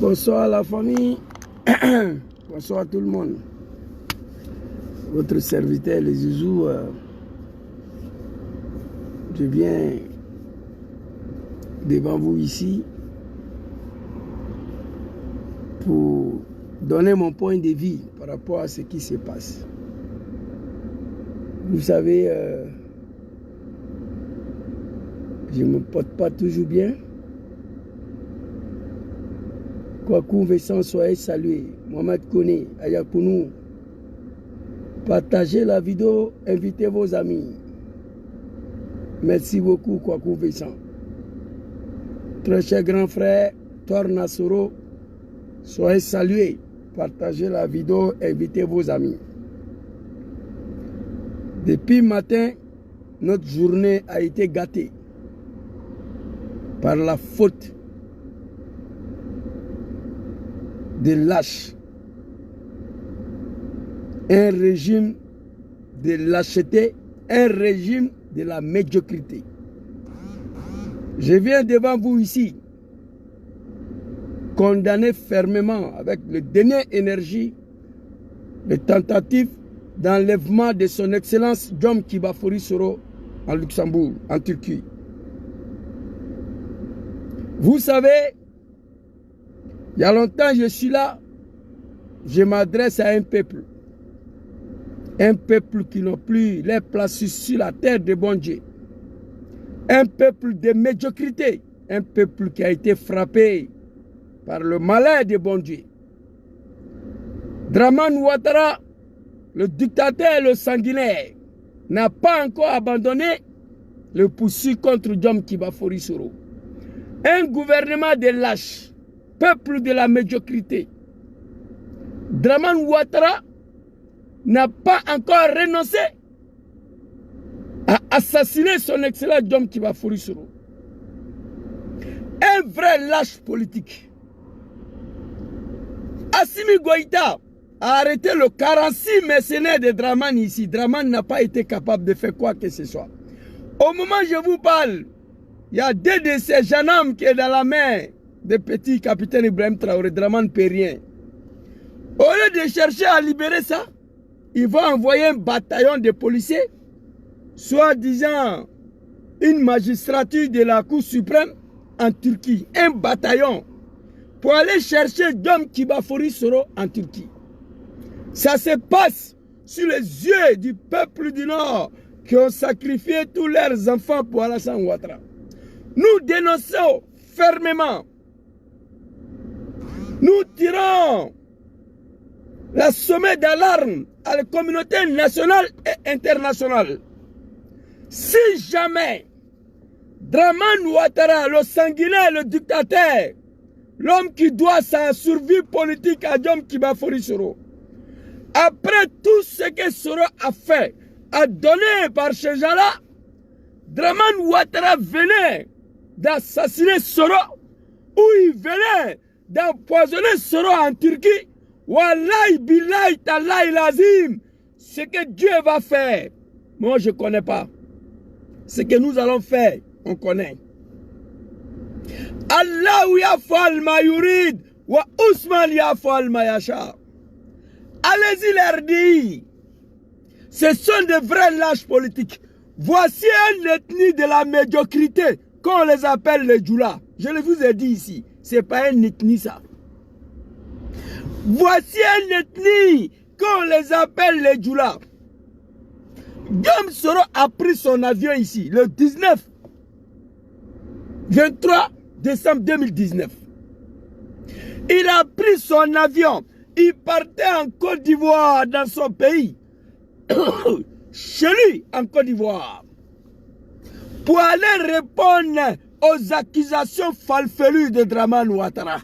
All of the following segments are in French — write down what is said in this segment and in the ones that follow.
Bonsoir la famille, bonsoir tout le monde. Votre serviteur, les Zouzous, je viens devant vous ici pour donner mon point de vue par rapport à ce qui se passe. Vous savez, je ne me porte pas toujours bien. Kwaku Vincent, soyez salué. Mohamed Kone, Ayakounou. Partagez la vidéo, invitez vos amis. Merci beaucoup, Kwaku Vincent. Très cher grand frère, Thor Nasoro, soyez salués. Partagez la vidéo, invitez vos amis. Depuis matin, notre journée a été gâtée par la faute de lâches. Un régime de lâcheté, un régime de la médiocrité. Je viens devant vous ici condamner fermement avec le dernier énergie les tentatives d'enlèvement de son excellence Jom Kibafori Soro en Luxembourg, en Turquie. Vous savez, il y a longtemps je suis là, je m'adresse à un peuple qui n'a plus les places sur la terre de bon Dieu, un peuple de médiocrité, un peuple qui a été frappé par le malheur de bon Dieu. Dramane Ouattara, le dictateur et le sanguinaire, n'a pas encore abandonné le poursuite contre Jom Kibafori Soro. Un gouvernement de lâches, peuple de la médiocrité. Dramane Ouattara n'a pas encore renoncé à assassiner son excellent Jom Kibafori Soro. Un vrai lâche politique. Assimi Goïta a arrêté le 46 mercenaires de Dramane ici. Dramane n'a pas été capable de faire quoi que ce soit. Au moment où je vous parle, il y a deux de ces jeunes hommes qui sont dans la main de petit capitaine Ibrahim Traoré. Dramane ne peut rien. Au lieu de chercher à libérer ça, ils vont envoyer un bataillon de policiers, soi-disant une magistrature de la Cour suprême en Turquie. Un bataillon pour aller chercher Jom Kibafori Soro en Turquie. Ça se passe sur les yeux du peuple du Nord qui ont sacrifié tous leurs enfants pour Alassane Ouattara. Nous dénonçons fermement. Nous tirons la sommet d'alarme à la communauté nationale et internationale. Si jamais Dramane Ouattara, le sanguinaire, le dictateur, l'homme qui doit sa survie politique à Jom Kibafori Soro, après tout ce que Soro a fait, a donné par ces gens-là, Dramane Ouattara venait d'assassiner Soro, ou il venait d'empoisonner Soro en Turquie. Wallahi billahi tallahi lazim, ce que Dieu va faire, moi je ne connais pas. Ce que nous allons faire, on connaît. Allah yafal ma yurid wa Ousmane yafal ma yasha. Allez-y leur dire, ce sont de vrais lâches politiques. Voici une ethnie de la médiocrité, qu'on les appelle les Djoula. Je le vous ai dit ici, ce n'est pas une ethnie ça. Voici une ethnie qu'on les appelle les Djoula. Jom Soro a pris son avion ici le 23 décembre 2019. Il a pris son avion. Il partait en Côte d'Ivoire, dans son pays, chez lui en Côte d'Ivoire, pour aller répondre aux accusations farfelues de Dramane Ouattara.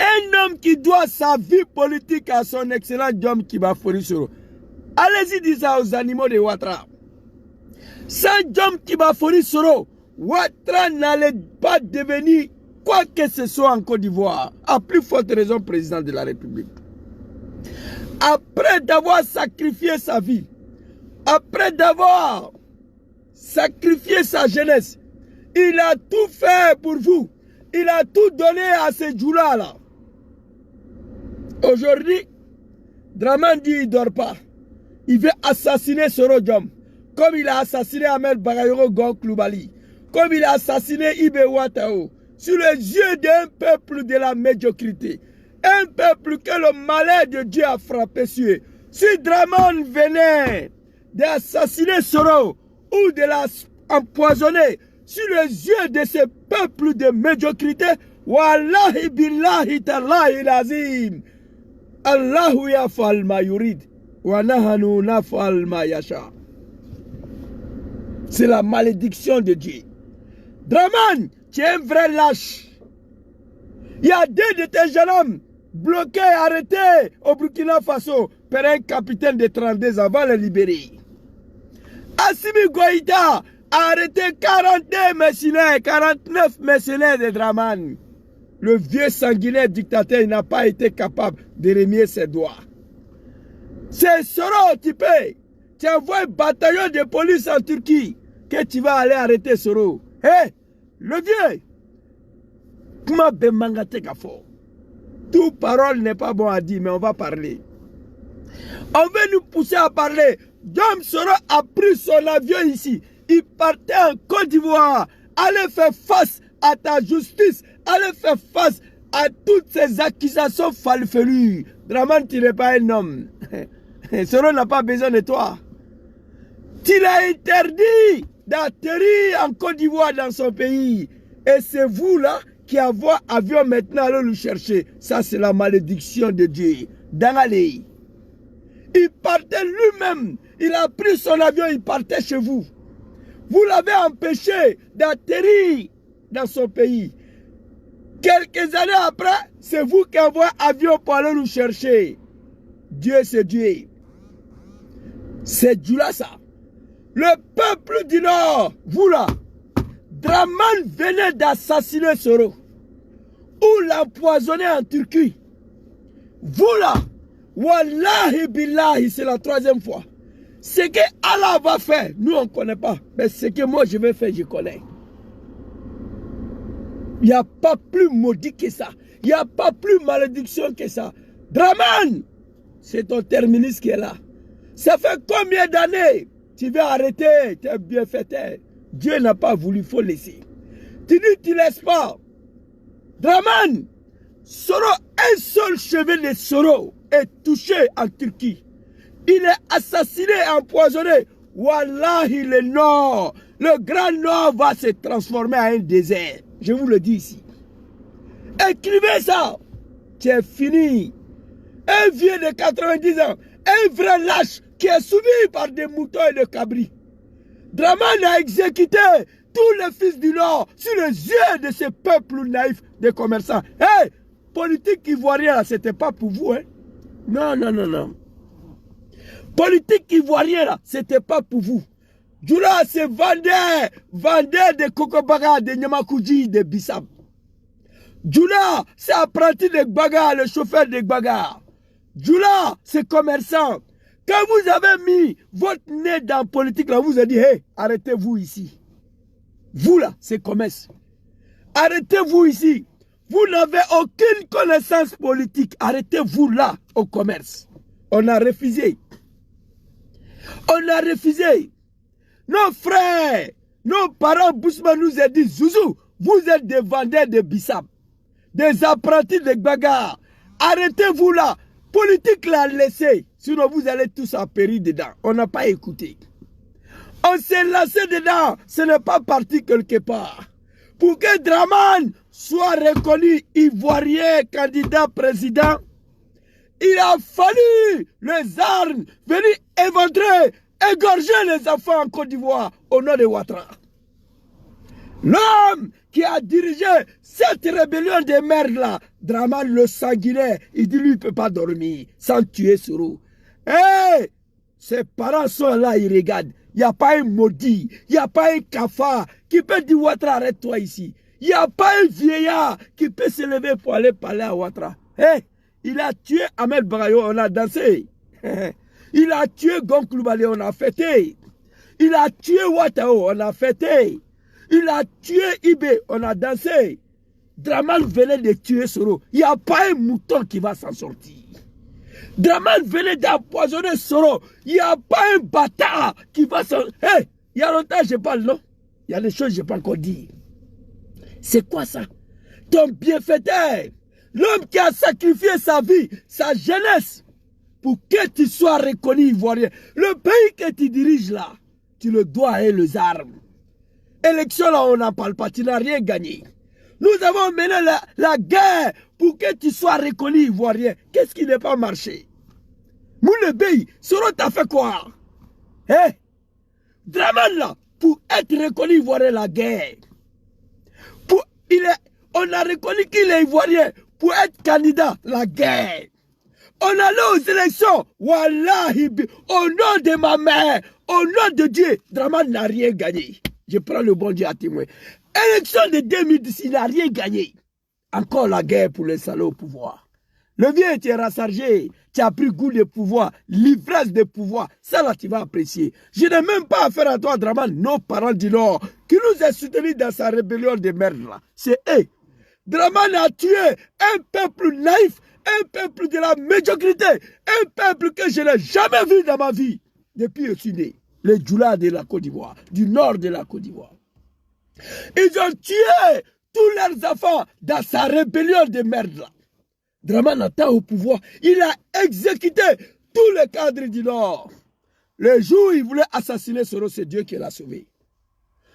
Un homme qui doit sa vie politique à son excellent Jom Kibafori Soro. Allez-y dire ça aux animaux de Ouattara. Sans Jom Kibafori Soro, Ouattara n'allait pas devenir quoi que ce soit en Côte d'Ivoire. À plus forte raison, président de la République. Après d'avoir sacrifié sa vie, après d'avoir sacrifié sa jeunesse, Il a tout fait pour vous. Il a tout donné à ces Djoula-là. Aujourd'hui, Dramane dit il ne dort pas. Il veut assassiner Soro Diom. Comme il a assassiné Ahmed Bagayoko Gong-Coulibaly. Comme il a assassiné Ibe Ouattara. Sur les yeux d'un peuple de la médiocrité. Un peuple que le malheur de Dieu a frappé sur eux. Si Dramane venait d'assassiner Soro ou de l'empoisonner sur les yeux de ce peuple de médiocrité, Wallahi billahi tallahi lazim. Allahu yafal ma yurid. Wa nahanu nafal ma yasha. C'est la malédiction de Dieu. Dramane, tu es un vrai lâche. Il y a deux de tes jeunes hommes bloqués, arrêtés au Burkina Faso par un capitaine de 32 ans, va les libérer. Assimi Goïta a arrêté 42 mercenaires, 49 mercenaires de Dramane. Le vieux sanguinaire dictateur n'a pas été capable de remuer ses doigts. C'est Soro, tu envoies un bataillon de police en Turquie que tu vas aller arrêter Soro. Hé, le vieux, comment Bemangate Kafo? Toute parole n'est pas bon à dire, mais on va parler. On veut nous pousser à parler. Dom Soro a pris son avion ici. Il partait en Côte d'Ivoire. Allez faire face à ta justice. Allez faire face à toutes ces accusations farfelues. Dramane, tu n'es pas un homme. Soro n'a pas besoin de toi. Tu l'as interdit d'atterrir en Côte d'Ivoire dans son pays. Et c'est vous là qui avez avion maintenant à le chercher. Ça, c'est la malédiction de Dieu. Dangalé. Il partait lui-même. Il a pris son avion, il partait chez vous. Vous l'avez empêché d'atterrir dans son pays. Quelques années après, c'est vous qui envoyez avion pour aller nous chercher. Dieu, c'est Dieu. C'est Dieu là, ça. Le peuple du Nord, vous là, Dramane venait d'assassiner Soro. Ou l'empoisonner en Turquie. Vous là, Wallahi billahi, c'est la 3e fois. Ce que Allah va faire, nous on ne connaît pas. Mais ce que moi je vais faire, je connais. Il n'y a pas plus maudit que ça. Il n'y a pas plus malédiction que ça. Dramane, c'est ton terminus qui est là. Ça fait combien d'années tu veux arrêter tes bienfaiteurs? Dieu n'a pas voulu, il faut laisser. Tu dis, tu ne laisses pas. Dramane, Soro, un seul cheveu de Soro est touché en Turquie. Il est assassiné et empoisonné. Wallahi, le Nord, le grand Nord va se transformer en un désert. Je vous le dis ici. Écrivez ça. C'est fini. Un vieux de 90 ans, un vrai lâche qui est soumis par des moutons et des cabris. Dramane a exécuté tous les fils du Nord sur les yeux de ce peuple naïf des commerçants. Hey, politique ivoirienne, ce n'était pas pour vous. Hein? Non, non, non, non. Politique ivoirienne, ce n'était pas pour vous. Djoula, c'est vendeur de Kokobaga, de Nyamakoudji, de Bissap. Djoula, c'est apprenti de Gbaga, le chauffeur de Gbaga. Djoula, c'est commerçant. Quand vous avez mis votre nez dans la politique, là, vous avez dit, hey, arrêtez-vous ici. Vous là, c'est commerce. Arrêtez-vous ici. Vous n'avez aucune connaissance politique. Arrêtez-vous là, au commerce. On a refusé. On a refusé. Nos frères, nos parents Bousman nous ont dit, Zouzou, vous êtes des vendeurs de Bissap, des apprentis de Gbaga. Arrêtez-vous là. Politique l'a laissé. Sinon vous allez tous en périr dedans. On n'a pas écouté. On s'est lancé dedans. Ce n'est pas parti quelque part. Pour que Dramane soit reconnu ivoirien candidat président, il a fallu les armes venir éventrer, égorger les enfants en Côte d'Ivoire au nom de Ouattara. L'homme qui a dirigé cette rébellion des merdes là, Dramane le sanguinaire, il dit lui il ne peut pas dormir sans tuer Soro. Hey, ses parents sont là, ils regardent. Il n'y a pas un maudit, il n'y a pas un cafard qui peut dire Ouattara, arrête-toi ici. Il n'y a pas un vieillard qui peut se lever pour aller parler à Ouattara. Hey, il a tué Ahmed Bagayoko, on a dansé. Il a tué Gong-Coulibaly, on a fêté. Il a tué Ouattara, on a fêté. Il a tué Ibé. On a dansé. Draman venait de tuer Soro. Il n'y a pas un mouton qui va s'en sortir. Draman venait d'empoisonner Soro. Il n'y a pas un bâtard qui va s'en... Hey, il y a longtemps je parle, non? Il y a des choses que je n'ai pas encore dit. C'est quoi ça? Ton bienfaiteur, l'homme qui a sacrifié sa vie, sa jeunesse, pour que tu sois reconnu ivoirien. Le pays que tu diriges là, tu le dois à les armes. Élection là, on n'en parle pas, tu n'as rien gagné. Nous avons mené la guerre pour que tu sois reconnu ivoirien. Qu'est-ce qui n'est pas marché? Moulebey, Soro t'a fait quoi? Hein? Draman là, pour être reconnu ivoirien, la guerre. On a reconnu qu'il est ivoirien pour être candidat, la guerre. On allait aux élections, wallahi, au nom de ma mère, au nom de Dieu, Draman n'a rien gagné. Je prends le bon Dieu à témoin. Élection de 2010, il n'a rien gagné. Encore la guerre pour les salauds au pouvoir. Le vieux, tu es rassargé, tu as pris goût de pouvoir, l'ivresse de pouvoir. Ça là, tu vas apprécier. Je n'ai même pas affaire à toi, Draman, nos parents du Nord, qui nous a soutenus dans sa rébellion de merde là. C'est eux. Draman a tué un peuple naïf, un peuple de la médiocrité, un peuple que je n'ai jamais vu dans ma vie depuis que je suis né. Les Djoula de la Côte d'Ivoire, du nord de la Côte d'Ivoire. Ils ont tué tous leurs enfants dans sa rébellion de merde là. Draman attend au pouvoir, il a exécuté tous les cadres du Nord. Le jour où il voulait assassiner Soro, c'est Dieu qui l'a sauvé.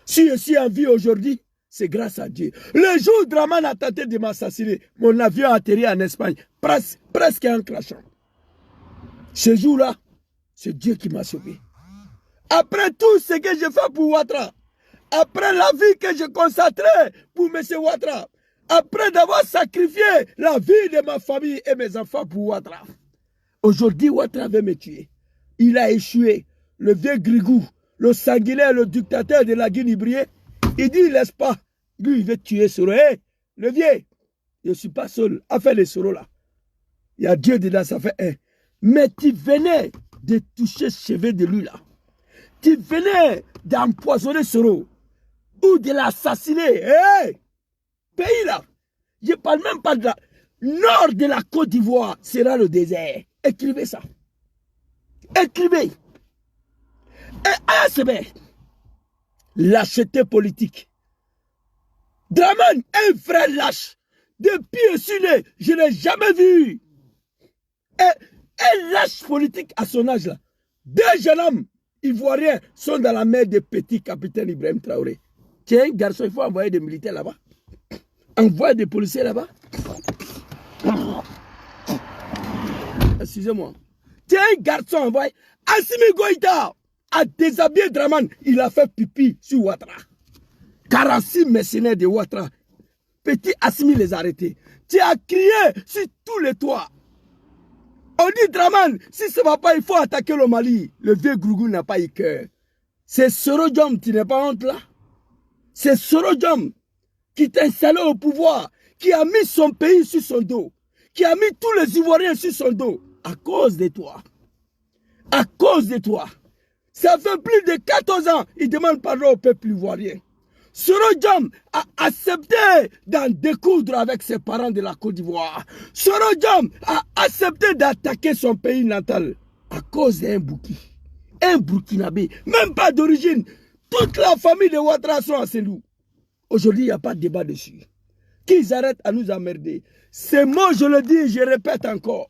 Si je suis en vie aujourd'hui, c'est grâce à Dieu. Le jour où Draman a tenté de m'assassiner, mon avion a atterri en Espagne, presque en crachant. Ce jour-là, c'est Dieu qui m'a sauvé. Après tout ce que j'ai fait pour Ouattara, après la vie que je consacrais pour M. Ouattara, après d'avoir sacrifié la vie de ma famille et mes enfants pour Ouattara, aujourd'hui Ouattara veut me tuer. Il a échoué. Le vieux Grigou, le sanguinaire, le dictateur de la Guinée-Brie, il dit, laisse pas. Lui, il veut tuer Soro. Hey, le vieux, je ne suis pas seul à faire les Soro là. Il y a Dieu dedans, ça fait un. Mais tu venais de toucher le cheveu de lui là. Tu venais d'empoisonner Soro. Ou de l'assassiner. Hey, pays là. Je ne parle même pas de la... Nord de la Côte d'Ivoire sera le désert. Écrivez ça. Écrivez. Et ASB. Lâcheté politique. Draman, un vrai lâche. Depuis je suis né, je n'ai jamais vu. Un lâche politique à son âge là. Deux jeunes hommes ivoiriens sont dans la mer des petits capitaines Ibrahim Traoré. Tiens, garçon, il faut envoyer des militaires là-bas. Envoyer des policiers là-bas. Excusez-moi. Tiens, garçon, envoyé. Assimi Goïta a déshabillé Draman. Il a fait pipi sur Ouattara. 46 mercenaires de Ouattara. Petit Assimi les a arrêtés. Tu as crié sur tous les toits. On dit Draman, si ça ne va pas, il faut attaquer le Mali. Le vieux Grougou n'a pas eu cœur. C'est Soro Diom, tu n'es pas honte là? C'est Soro Diom qui t'a installé au pouvoir, qui a mis son pays sur son dos, qui a mis tous les Ivoiriens sur son dos, à cause de toi. À cause de toi. Ça fait plus de 14 ans, il demande pardon au peuple ivoirien. Soro Diom a accepté d'en découdre avec ses parents de la Côte d'Ivoire. Soro Diom a accepté d'attaquer son pays natal à cause d'un Bouki. Un Burkinabé, même pas d'origine. Toute la famille de Ouattara sont à Selou. Aujourd'hui, il n'y a pas de débat dessus. Qu'ils arrêtent à nous emmerder. Ces mots, je le dis, je répète encore.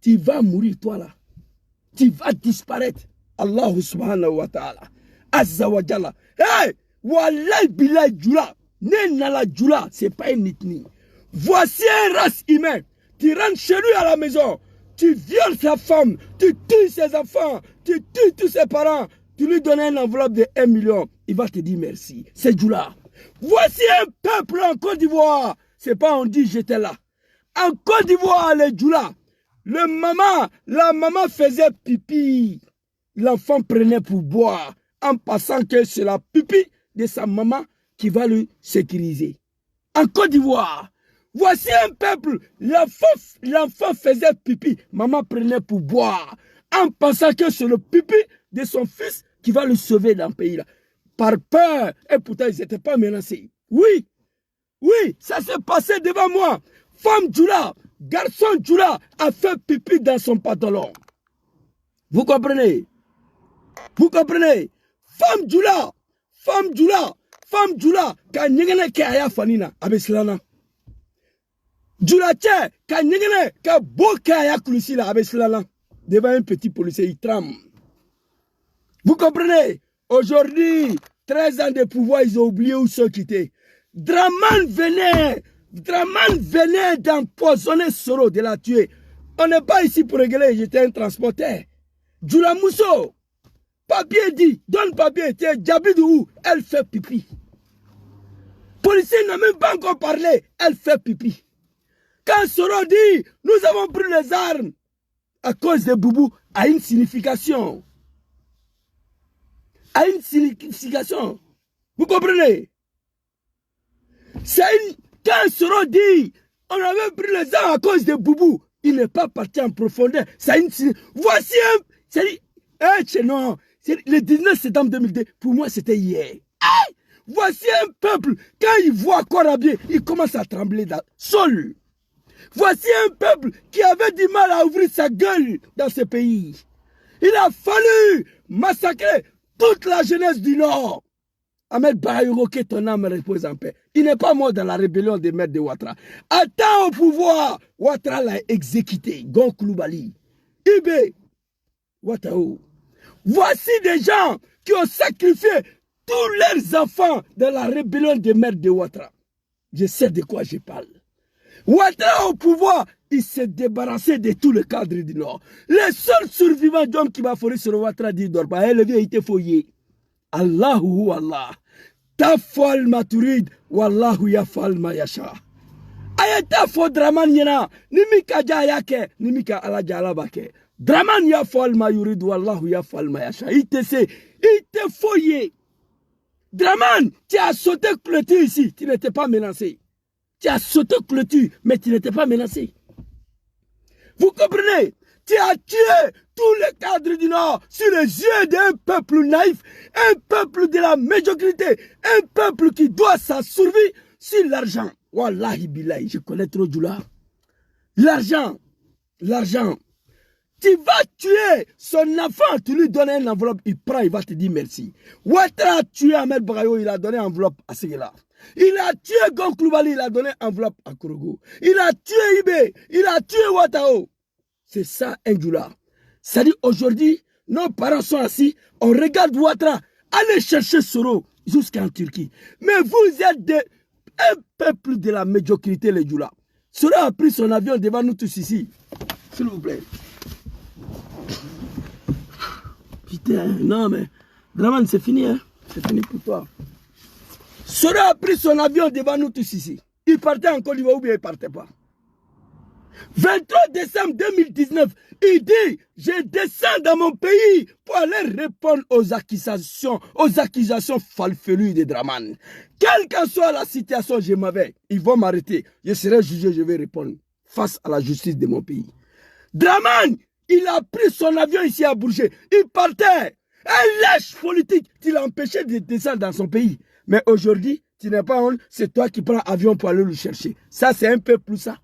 Tu vas mourir, toi là. Tu vas disparaître. Allah subhanahu wa ta'ala. Azza wa jalla. Hey! Wallahi bilay djoula. Nenala djoula. C'est pas une ethnie. Voici un race humain. Tu rentres chez lui à la maison. Tu violes sa femme. Tu tues ses enfants. Tu tues tous ses parents. Tu lui donnes une enveloppe de 1 million. Il va te dire merci. C'est djoula. Voici un peuple en Côte d'Ivoire. C'est pas on dit j'étais là. En Côte d'Ivoire, les djoula. La maman faisait pipi. L'enfant prenait pour boire. En passant que c'est la pipi de sa maman qui va le sécuriser. En Côte d'Ivoire, voici un peuple. L'enfant faisait pipi. Maman prenait pour boire. En pensant que c'est le pipi de son fils qui va le sauver dans le pays là. par peur. Et pourtant, ils n'étaient pas menacés. Oui, oui, ça s'est passé devant moi. Femme Djoula, garçon Djoula a fait pipi dans son pantalon. Vous comprenez? Vous comprenez? Femme Djoula, femme Djoula, femme Djoula, ka nyengene ke aya fanina, abeslana. Djoula tche, ka nyengene, ka bo ke aya kulisila, abeslana. Devant un petit policier, il tremble. Vous comprenez? Aujourd'hui, 13 ans de pouvoir, ils ont oublié où sont quittés. Draman venait d'empoisonner Soro, de la tuer. On n'est pas ici pour régler, j'étais un transporteur. Djoula Mousso, papier dit, donne papier, tiens, Djabidou, elle fait pipi. Policier n'a même pas encore parlé, elle fait pipi. Quand Soro dit, nous avons pris les armes, à cause de Boubou, a une signification. A une signification. Vous comprenez? C'est une... Quand Soro dit, on avait pris les armes à cause de Boubou, il n'est pas parti en profondeur. C'est une... Voici un... C'est non. Le 19 septembre 2002, pour moi, c'était hier. Hey! Voici un peuple, quand il voit Korabié, il commence à trembler dans sol. Voici un peuple qui avait du mal à ouvrir sa gueule dans ce pays. Il a fallu massacrer toute la jeunesse du Nord. Ahmed Bahayoro, que ton âme repose en paix. Il n'est pas mort dans la rébellion des maîtres de Ouattara. Attends au pouvoir, Ouattara l'a exécuté. Gon Koulibaly, Ibé, Ouattao. Voici des gens qui ont sacrifié tous leurs enfants dans la rébellion des maîtres de Ouattara. Je sais de quoi je parle. Ouattara au pouvoir, il s'est débarrassé de tous les cadres du Nord. Les seuls survivants d'hommes qui m'a foré sur Ouattara dit Dorba, le vieux était foyé. Allahu Allah. Tafal maturid, wallahu yafal mayasha. Ayata fo draman yana, nimika jayake, nimika alajalabake. Draman yafal mayurid, wallahu yafal mayasha. Il te foyé. Draman, tu as sauté clôture ici, tu n'étais pas menacé. Tu as sauté clôture, mais tu n'étais pas menacé. Vous comprenez? Tu as tué tous les cadres du Nord sur les yeux d'un peuple naïf, un peuple de la médiocrité, un peuple qui doit sa survie sur l'argent. Wallahi billahi, je connais trop Djoula. L'argent, l'argent. Tu vas tuer son enfant, tu lui donnes une enveloppe, il prend, il va te dire merci. Ouattara a tué Ahmed Barayo, il a donné une enveloppe à Seguela. Il a tué Gon Koulibaly, il a donné une enveloppe à Korogo. Il a tué Ibé, il a tué Ouattao. C'est ça un Djoula. C'est-à-dire aujourd'hui, nos parents sont assis, on regarde Ouattara, allez chercher Soro jusqu'en Turquie. Mais vous êtes un peuple de la médiocrité, les Djoula. Soro a pris son avion devant nous tous ici. S'il vous plaît. Putain, non mais, Draman, c'est fini, hein. C'est fini pour toi. Soro a pris son avion devant nous tous ici. Il partait en Côte d'Ivoire ou bien il ne partait pas. 23 décembre 2019, il dit, je descends dans mon pays pour aller répondre aux accusations falfelues de Draman. Quelle que soit la situation, je m'avais, ils vont m'arrêter. Je serai jugé, je vais répondre face à la justice de mon pays. Draman, il a pris son avion ici à Bourget. Il partait. Un lâche politique, tu l'as empêché de descendre dans son pays. Mais aujourd'hui, tu n'es pas honte, c'est toi qui prends l'avion pour aller le chercher. Ça, c'est un peu plus ça.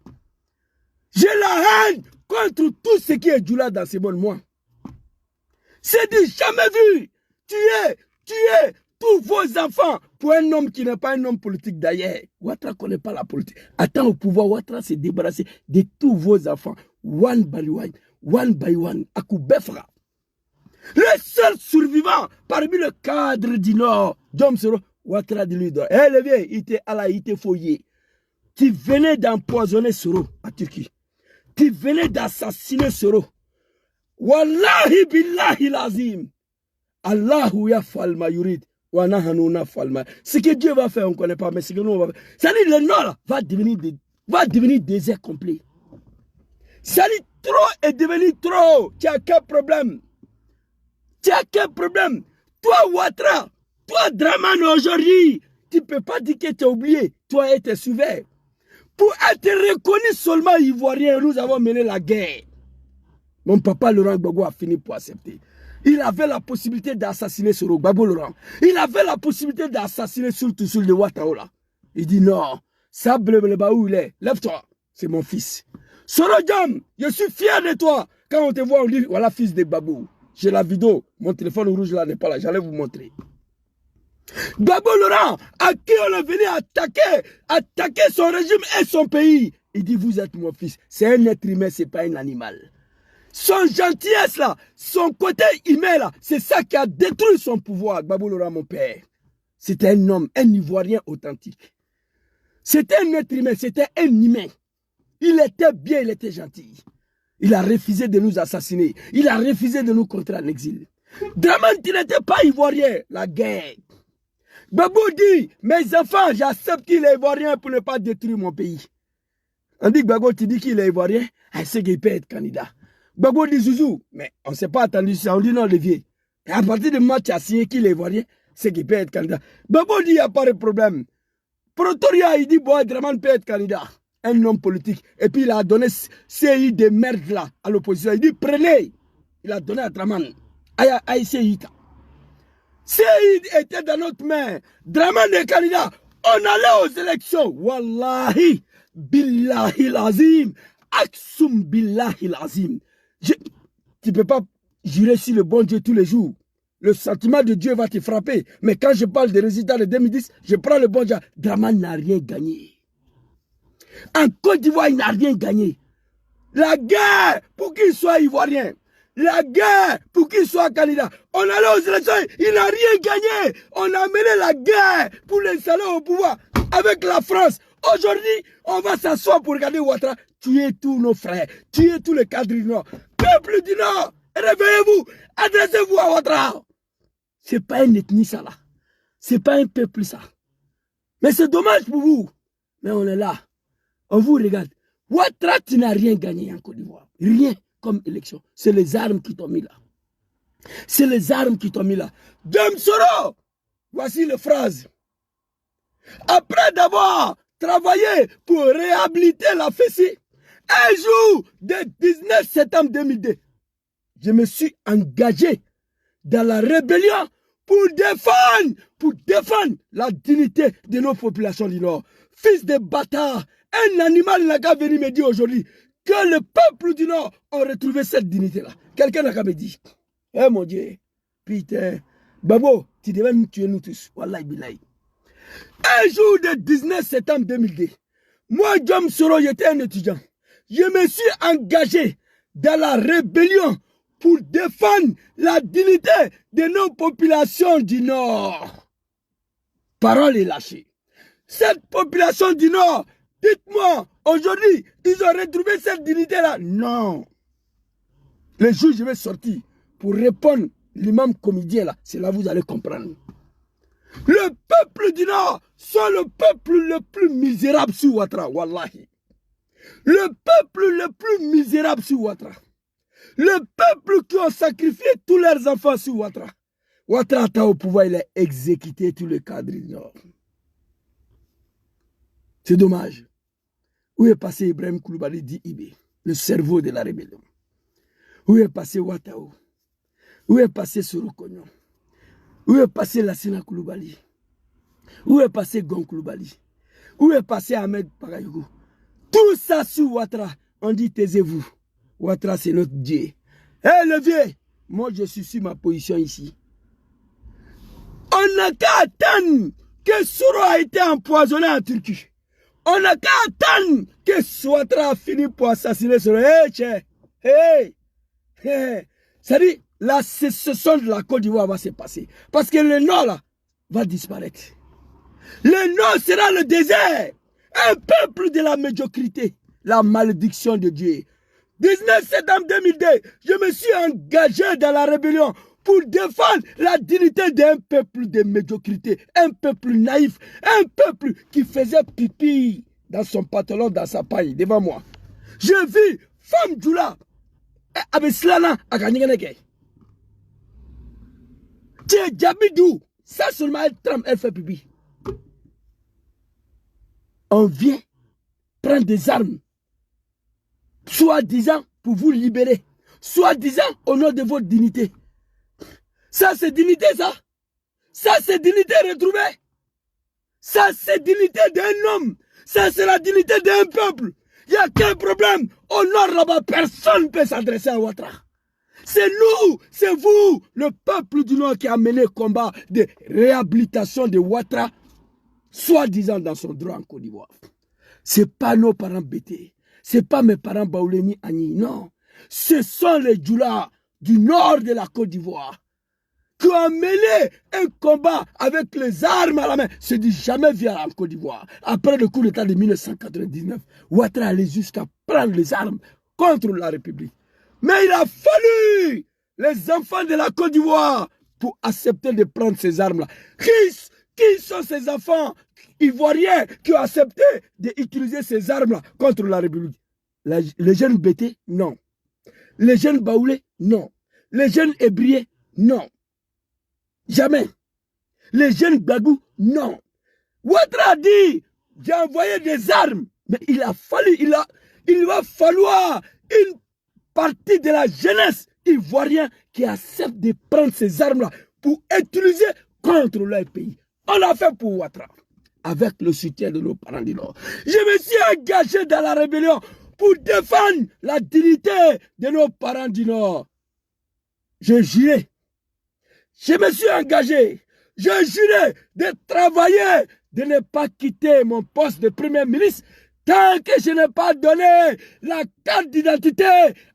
J'ai la haine contre tout ce qui est Djoula dans ce monde, moi. C'est du jamais vu. Tuer tous vos enfants pour un homme qui n'est pas un homme politique d'ailleurs. Ouattara ne connaît pas la politique. Attends au pouvoir, Ouattara s'est débarrassé de tous vos enfants. One by one, à coup befra. Le seul survivant parmi le cadre du Nord, Dom Soro, Ouattara de lui donne. Eh, le vieux, il était foyé. Tu venais d'empoisonner Soro à Turquie. Tu venais d'assassiner Soro. Wallahi billahi lazim. Allahu yafal ma yurid. Wa nahanu nafal ma. Ce que Dieu va faire, on ne connaît pas, mais ce que nous on va faire. C'est-à-dire le Nord va devenir désert complet. C'est-à-dire trop est devenu trop. Tu as quel problème? Tu as quel problème? Toi, Ouattara, toi, Draman, aujourd'hui, tu ne peux pas dire que tu as oublié. Toi et tes souverains. Pour être reconnu seulement ivoirien, nous avons mené la guerre. Mon papa Laurent Gbagbo a fini pour accepter. Il avait la possibilité d'assassiner Soro Gbagbo Laurent. Il avait la possibilité d'assassiner surtout sur le Ouattara. Il dit non, ça bleu où il est. Lève-toi, c'est mon fils. Soro Jam, je suis fier de toi. Quand on te voit, on dit voilà fils de Babou. J'ai la vidéo, mon téléphone rouge là n'est pas là, j'allais vous montrer. Gbagbo Laurent, à qui on est venu attaquer son régime et son pays. Il dit vous êtes mon fils. C'est un être humain, c'est pas un animal. Son gentillesse là, son côté humain là, c'est ça qui a détruit son pouvoir. Gbagbo Laurent, mon père. C'était un homme, un Ivoirien authentique. C'était un être humain, c'était un humain. Il était bien, il était gentil. Il a refusé de nous assassiner. Il a refusé de nous contraindre en exil. Dramane, tu n'étais pas Ivoirien. La guerre. Gbagbo dit, mes enfants, j'accepte qu'il est Ivoirien pour ne pas détruire mon pays. On dit Gbagbo, tu dis qu'il est Ivoirien, il sait qu'il peut être candidat. Gbagbo dit Zouzou, mais on ne s'est pas attendu ça, on dit non, Olivier. Et à partir du moment où tu as signé qu'il est Ivoirien, c'est qu'il peut être candidat. Gbagbo dit, il n'y a pas de problème. Protoria, il dit, bon, Dramane peut être candidat. Un homme politique. Et puis il a donné CI de merde là à l'opposition. Il dit, prenez. Il a donné à Dramane. Aïe, CI. CI était dans notre main. Dramane est candidat. On allait aux élections. Wallahi. Billahi l'azim. Aksum billahi l'azim. Tu ne peux pas jurer sur le bon Dieu tous les jours. Le sentiment de Dieu va te frapper. Mais quand je parle des résultats de 2010, je prends le bon Dieu. Dramane n'a rien gagné. En Côte d'Ivoire, il n'a rien gagné. La guerre pour qu'il soit ivoirien. La guerre pour qu'il soit candidat. On allait aux élections, il n'a rien gagné. On a mené la guerre pour l'installer au pouvoir avec la France. Aujourd'hui, on va s'asseoir pour regarder Ouattara tuer tous nos frères, tuer tous les cadres du Nord. Peuple du Nord, réveillez-vous, adressez-vous à Ouattara. Ce n'est pas une ethnie ça là. Ce n'est pas un peuple ça. Mais c'est dommage pour vous. Mais on est là. On vous regarde. Ouattara, tu n'as rien gagné en Côte d'Ivoire. Rien comme élection. C'est les armes qui t'ont mis là. C'est les armes qui t'ont mis là. Dame Soro, voici les phrases. Après d'avoir travaillé pour réhabiliter la fessée, un jour du 19 septembre 2002, je me suis engagé dans la rébellion pour défendre la dignité de nos populations du Nord. Fils de bâtard, un animal n'a qu'à venir me dire aujourd'hui que le peuple du Nord a retrouvé cette dignité-là. Quelqu'un n'a qu'à me dire. Eh mon Dieu, putain, Babo, tu devais nous tuer nous tous. Wallahi billahi. Un jour de 19 septembre 2002, moi, Dame Soro, j'étais un étudiant. Je me suis engagé dans la rébellion pour défendre la dignité de nos populations du Nord. Parole est lâchée. Cette population du Nord, dites-moi, aujourd'hui, ils ont retrouvé cette dignité-là? Non. Le jour où je vais sortir pour répondre l'imam comédien là, c'est là que vous allez comprendre. Le peuple du Nord sont le peuple le plus misérable sur Ouattara, wallahi. Le peuple le plus misérable sur Ouattara. Le peuple qui ont sacrifié tous leurs enfants sur Ouattara. Ouattara était au pouvoir, il a exécuté tous les cadres du Nord. C'est dommage. Où est passé Ibrahim Koulibaly dit Ibé, le cerveau de la rébellion? Où est passé Ouattara? Où est passé Soro Kognon? Où est passé Lassina Koulibaly? Où est passé Gon Koulibaly? Où est passé Ahmed Bagayoko? Tout ça sous Ouattara. On dit taisez-vous. Ouattara c'est notre Dieu. Hé le vieux, moi je suis sur ma position ici. On n'a qu'à attendre que Soro a été empoisonné en Turquie. On n'a qu'à attendre que Ouattara a fini pour assassiner Soro. C'est-à-dire, la sécession de la Côte d'Ivoire va se passer. Parce que le Nord là va disparaître. Le Nord sera le désert. Un peuple de la médiocrité. La malédiction de Dieu. 19 septembre 2002, je me suis engagé dans la rébellion pour défendre la dignité d'un peuple de médiocrité. Un peuple naïf. Un peuple qui faisait pipi dans son pantalon, dans sa paille, devant moi. Je vis femme Djoula avec Slana à Kanigane. Tiens, Djabidou, ça seulement elle trempe, elle fait pipi. On vient prendre des armes, soi-disant pour vous libérer, soi-disant au nom de votre dignité. Ça, c'est dignité, ça. Ça, c'est dignité retrouvée. Ça, c'est dignité d'un homme. Ça, c'est la dignité d'un peuple. Il n'y a qu'un problème. Au nord, là-bas, personne ne peut s'adresser à Ouattara. C'est nous, c'est vous, le peuple du Nord qui a mené le combat de réhabilitation de Ouattara, soi-disant dans son droit en Côte d'Ivoire. Ce n'est pas nos parents bêtés. Ce n'est pas mes parents Baouleni Agni, non. Ce sont les Djoula du nord de la Côte d'Ivoire qui ont mené un combat avec les armes à la main. C'est du jamais vu en Côte d'Ivoire. Après le coup d'État de 1999, Ouattara allait jusqu'à prendre les armes contre la République. Mais il a fallu les enfants de la Côte d'Ivoire pour accepter de prendre ces armes-là. Qui sont ces enfants ivoiriens qui ont accepté d'utiliser ces armes-là contre la République? Les jeunes Bété, non. Les jeunes Baoulés, non. Les jeunes Ébriés, non. Jamais. Les jeunes Gbagou, non. Ouattara a dit, j'ai envoyé des armes, mais il va falloir une partie de la jeunesse ivoirienne qui accepte de prendre ces armes-là pour utiliser contre leur pays. On l'a fait pour Ouattara, avec le soutien de nos parents du Nord. Je me suis engagé dans la rébellion pour défendre la dignité de nos parents du Nord. Je jurais. Je me suis engagé. Je jurais de travailler, de ne pas quitter mon poste de Premier ministre tant que je n'ai pas donné la carte d'identité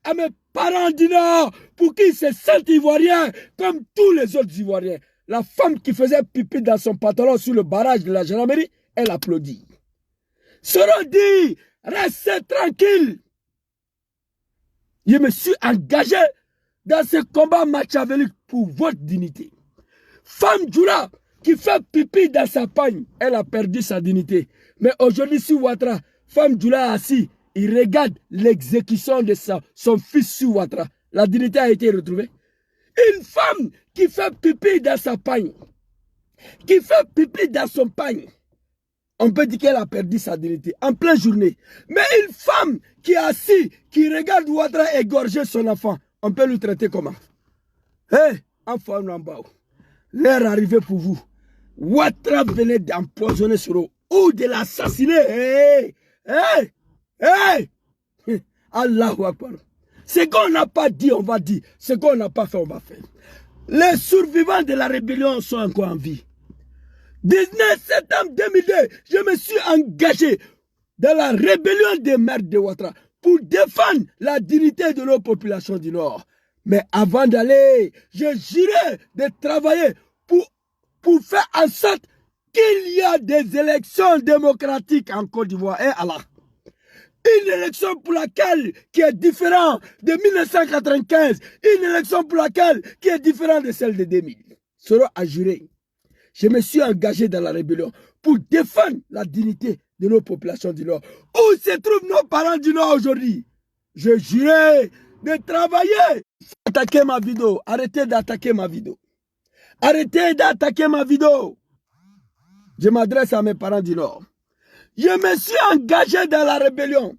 à mes parents du Nord pour qu'ils se sentent ivoiriens comme tous les autres Ivoiriens. La femme qui faisait pipi dans son pantalon sur le barrage de la gendarmerie, elle applaudit. Soro dit, restez tranquille. Je me suis engagé dans ce combat machiavélique pour votre dignité. Femme Djoula qui fait pipi dans sa pagne, elle a perdu sa dignité. Mais aujourd'hui, sur Ouattara, femme Djoula assis, il regarde l'exécution de son fils sur Ouattara. La dignité a été retrouvée. Une femme qui fait pipi dans sa pagne, qui fait pipi dans son pagne, on peut dire qu'elle a perdu sa dignité en pleine journée. Mais une femme qui est assise, qui regarde Ouattara égorger son enfant, on peut lui traiter comment? Enfant Nambao, l'heure arrivée pour vous. Ouattara venait d'empoisonner Soro ou de l'assassiner. Allahu Akbar. Ce qu'on n'a pas dit, on va dire. Ce qu'on n'a pas fait, on va faire. Les survivants de la rébellion sont encore en vie. 19 septembre 2002, je me suis engagé dans la rébellion des maires de Ouattara pour défendre la dignité de nos populations du Nord. Mais avant d'aller, je jurais de travailler pour faire en sorte qu'il y a des élections démocratiques en Côte d'Ivoire. Et Allah. Une élection pour laquelle qui est différente de 1995, une élection pour laquelle qui est différente de celle de 2000. Soro a juré. Je me suis engagé dans la rébellion pour défendre la dignité de nos populations du Nord. Où se trouvent nos parents du Nord aujourd'hui? Je jurais de travailler. Attaquez ma vidéo. Arrêtez d'attaquer ma vidéo. Arrêtez d'attaquer ma vidéo. Je m'adresse à mes parents du Nord. Je me suis engagé dans la rébellion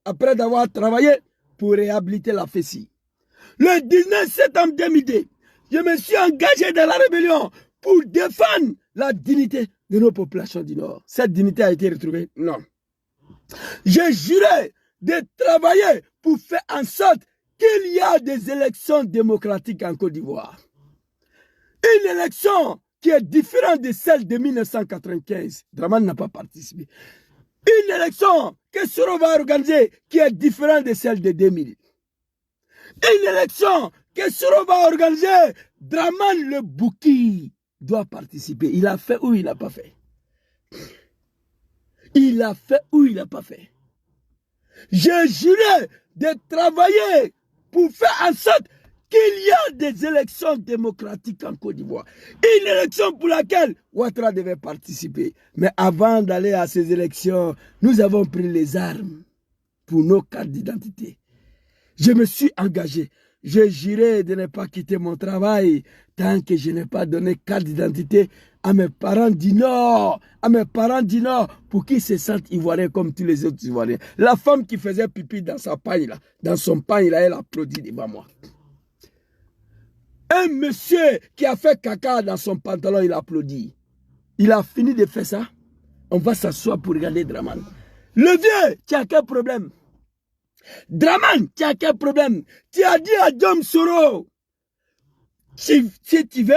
après d'avoir travaillé pour réhabiliter la FESI. Le 19 septembre 2002, je me suis engagé dans la rébellion pour défendre la dignité de nos populations du Nord. Cette dignité a été retrouvée? Non. J'ai juré de travailler pour faire en sorte qu'il y a des élections démocratiques en Côte d'Ivoire. Une élection qui est différente de celle de 1995. Dramane n'a pas participé. Une élection que Soro va organiser qui est différente de celle de 2000. Une élection que Soro va organiser, Dramane le Bouki doit participer. Il a fait ou il n'a pas fait? Il a fait ou il n'a pas fait? J'ai juré de travailler pour faire en sorte qu'il y a des élections démocratiques en Côte d'Ivoire. Une élection pour laquelle Ouattara devait participer. Mais avant d'aller à ces élections, nous avons pris les armes pour nos cartes d'identité. Je me suis engagé. Je jurais de ne pas quitter mon travail tant que je n'ai pas donné carte d'identité à mes parents du Nord. À mes parents du Nord pour qu'ils se sentent ivoiriens comme tous les autres Ivoiriens. La femme qui faisait pipi dans sa paille, là, dans son paille, là, elle applaudit devant moi. Un monsieur qui a fait caca dans son pantalon, il applaudit. Il a fini de faire ça. On va s'asseoir pour regarder Draman. Le vieux, tu as quel problème? Draman, tu as quel problème? Tu as dit à Dom Soro, si tu veux,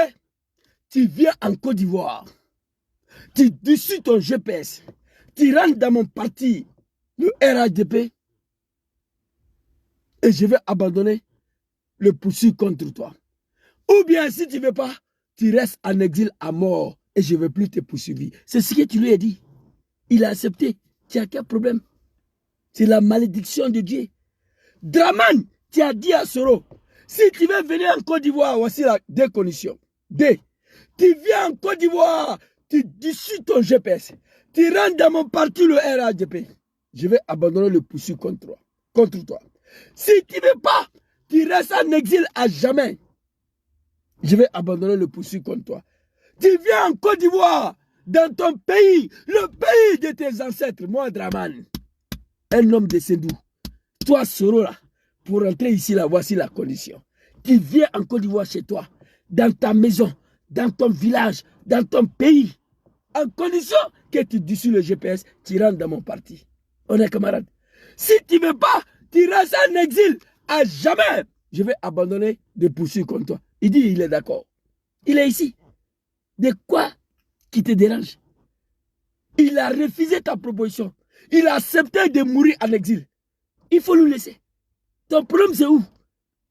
tu viens en Côte d'Ivoire. Tu dessus ton GPS. Tu rentres dans mon parti, le RADP, et je vais abandonner le poursuivre contre toi. Ou bien, si tu ne veux pas, tu restes en exil à mort et je ne vais plus te poursuivre. C'est ce que tu lui as dit. Il a accepté. Tu as quel problème? C'est la malédiction de Dieu. Draman, tu as dit à Soro, si tu veux venir en Côte d'Ivoire, voici les deux conditions. D. Tu viens en Côte d'Ivoire, tu dissus ton GPS. Tu rentres dans mon parti, le RADP. Je vais abandonner le poursuivre contre toi. Si tu ne veux pas, tu restes en exil à jamais. Je vais abandonner le poursuivre contre toi. Tu viens en Côte d'Ivoire, dans ton pays, le pays de tes ancêtres, moi, Draman, un homme de Sendou. Toi, Soro, là, pour rentrer ici, là, voici la condition. Tu viens en Côte d'Ivoire chez toi, dans ta maison, dans ton village, dans ton pays, en condition que tu dissus le GPS, tu rentres dans mon parti. On est camarades. Si tu ne veux pas, tu restes en exil à jamais. Je vais abandonner de poursuivre contre toi. Il dit, il est d'accord. Il est ici. De quoi qui te dérange? Il a refusé ta proposition. Il a accepté de mourir en exil. Il faut le laisser. Ton problème, c'est où?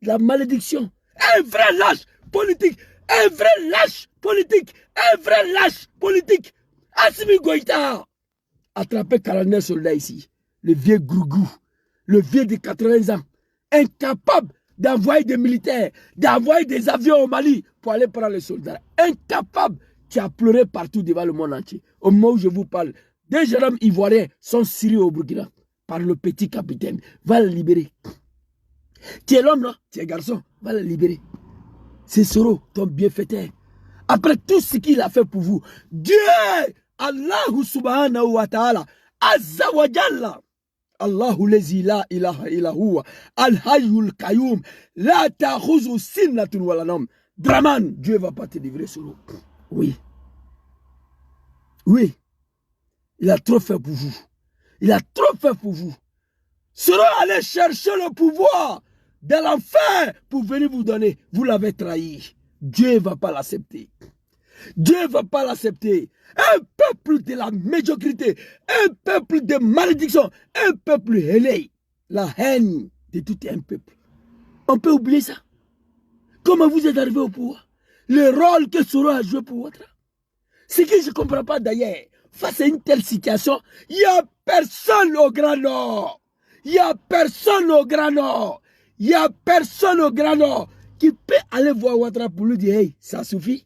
La malédiction. Un vrai lâche politique. Un vrai lâche politique. Un vrai lâche politique. Assimi Goïta. Attrapé 49 soldats ici. Le vieux Grougou. Le vieux de 80 ans. Incapable d'envoyer des militaires, d'envoyer des avions au Mali pour aller prendre les soldats. Incapable. Tu as pleuré partout devant le monde entier. Au moment où je vous parle, des jeunes hommes ivoiriens sont siriés au Burkina par le petit capitaine. Va le libérer. Tu es l'homme, non? Tu es garçon. Va le libérer. C'est Soro, ton bienfaiteur. Après tout ce qu'il a fait pour vous, Dieu, Allah subhanahu wa ta'ala, Azza wa Jalla, Allahu lezi la ilaha illa huwa, al-hayyul qayyum, la ta'khuzu sinnatun wala nawm. Draman, Dieu va pas te livrer Soro. Oui. Oui. Il a trop fait pour vous. Il a trop fait pour vous. Soro allait chercher le pouvoir de l'enfer pour venir vous donner. Vous l'avez trahi. Dieu ne va pas l'accepter. Dieu ne va pas l'accepter. Un peuple de la médiocrité, un peuple de malédiction, un peuple ailé. La haine de tout un peuple. On peut oublier ça. Comment vous êtes arrivé au pouvoir? Le rôle que Soro a joué pour votre. Ce que je ne comprends pas d'ailleurs, face à une telle situation, il n'y a personne au Grand Nord. Il n'y a personne au Grand Nord. Il n'y a personne au Grand Nord qui peut aller voir Ouattara pour lui dire, hey, ça suffit.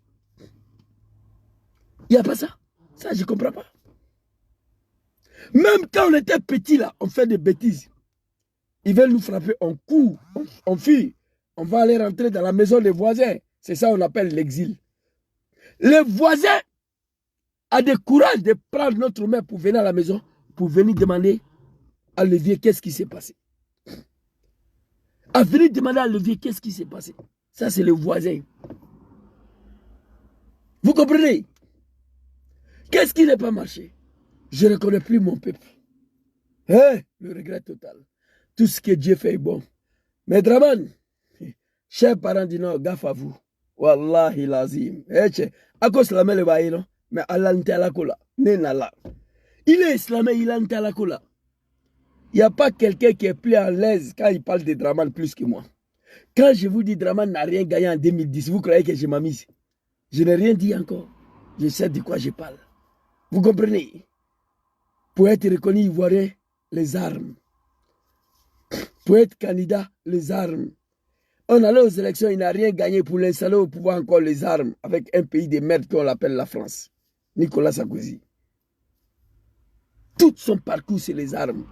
Il n'y a pas ça. Ça, je ne comprends pas. Même quand on était petit, là, on fait des bêtises. Ils veulent nous frapper, on court, on fuit. On va aller rentrer dans la maison des voisins. C'est ça qu'on appelle l'exil. Les voisins ont des courage de prendre notre main pour venir à la maison, pour venir demander à Levier qu'est-ce qui s'est passé. À venir demander à Levier qu'est-ce qui s'est passé. Ça, c'est les voisins. Vous comprenez? Qu'est-ce qui n'a pas marché? Je ne reconnais plus mon peuple. Hein? Le regret total. Tout ce que Dieu fait est bon. Mais Draman, chers parents du Nord, gaffe à vous. Wallahi lazim. À cause la le baï, non? Mais Allah n'était à la cola. Il est islamé, il est à la cola. Il n'y a pas quelqu'un qui est plus à l'aise quand il parle de Draman plus que moi. Quand je vous dis Draman n'a rien gagné en 2010, vous croyez que je m'amuse? Je n'ai rien dit encore. Je sais de quoi je parle. Vous comprenez? Pour être reconnu ivoirien, les armes. Pour être candidat, les armes. On allait aux élections, il n'a rien gagné pour l'installer au pouvoir encore les armes avec un pays de merde qu'on l'appelle la France. Nicolas Sarkozy. Tout son parcours, c'est les armes.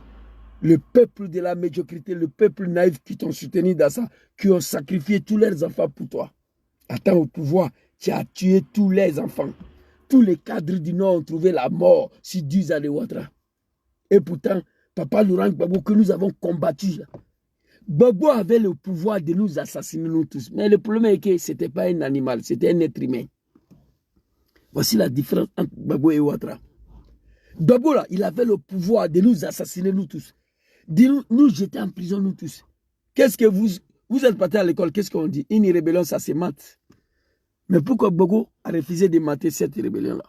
Le peuple de la médiocrité, le peuple naïf qui t'ont soutenu dans ça, qui ont sacrifié tous leurs enfants pour toi. Attends au pouvoir, tu as tué tous les enfants. Tous les cadres du Nord ont trouvé la mort sur 10 ans de Ouattara. Et pourtant, Papa Laurent Gbagbo que nous avons combattu, là, Gbagbo avait le pouvoir de nous assassiner, nous tous. Mais le problème est que ce n'était pas un animal, c'était un être humain. Voici la différence entre Gbagbo et Ouattara. Gbagbo, là, il avait le pouvoir de nous assassiner, nous tous. De nous jeter en prison, nous tous. Qu'est-ce que vous êtes partis à l'école, qu'est-ce qu'on dit? Une rébellion, ça se mate. Mais pourquoi Gbagbo a refusé de mater cette rébellion-là?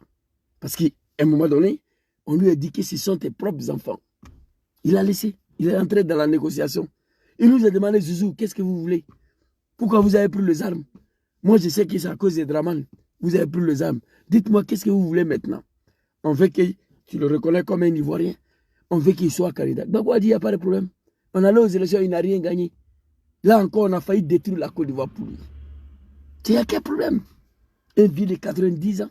Parce qu'à un moment donné, on lui a dit que ce sont tes propres enfants. Il a laissé. Il est entré dans la négociation. Il nous a demandé, Zouzou, qu'est-ce que vous voulez? Pourquoi vous avez pris les armes? Moi, je sais que c'est à cause des Draman. Vous avez pris les armes. Dites-moi, qu'est-ce que vous voulez maintenant? On veut que tu le reconnais comme un Ivoirien. On veut qu'il soit candidat. Gbagbo a dit, il n'y a pas de problème. On allait aux élections, il n'a rien gagné. Là encore, on a failli détruire la Côte d'Ivoire pour lui. Il n'y a quel problème? Un vieux de 90 ans.